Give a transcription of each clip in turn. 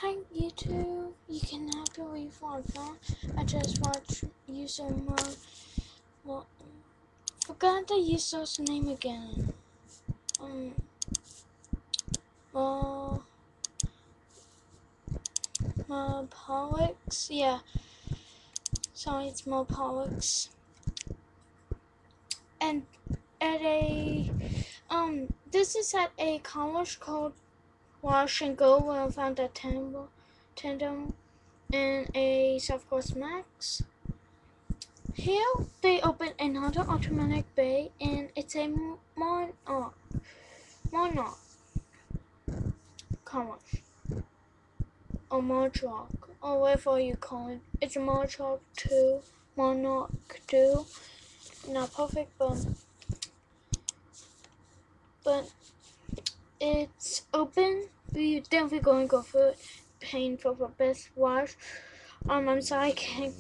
Hi YouTube, you can have to leave on phone. I just watched user mode. Well, forgot the user's name again. Well, Pollux. Yeah, sorry, it's more Pollux. And at this is at a college called Wash and Go, where I found a tandem and a Southwest Max. Here they open another automatic bay, and it's a Monarch college, or Monarch, or whatever you call it. It's a Monarch 2, Monarch 2. Not perfect, but it's open. We definitely going to go through it. Paying for the best wash. I'm sorry I can't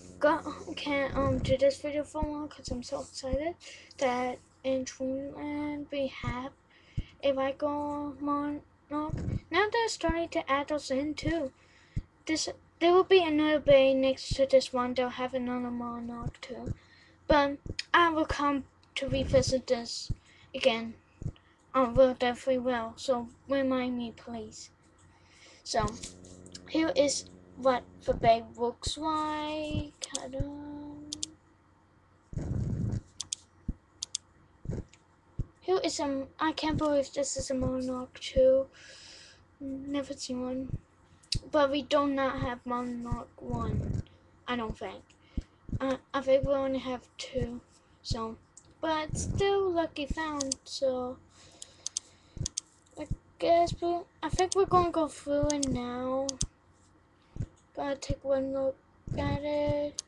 do this video for long because I'm so excited that in Dreamland we have a Ryko Monarch. Now they're starting to add us in too. There will be another bay next to this one. They'll have another Monarch too. But I will come to revisit this again. I will definitely will. So remind me, please. So here is what the bay looks like. Here is I can't believe this is a Monarch 2. Never seen one. But we do not have Monarch 1. I don't think. I think we only have 2. So, but still lucky found. So, I think we're gonna go through it now. Gotta take one look at it.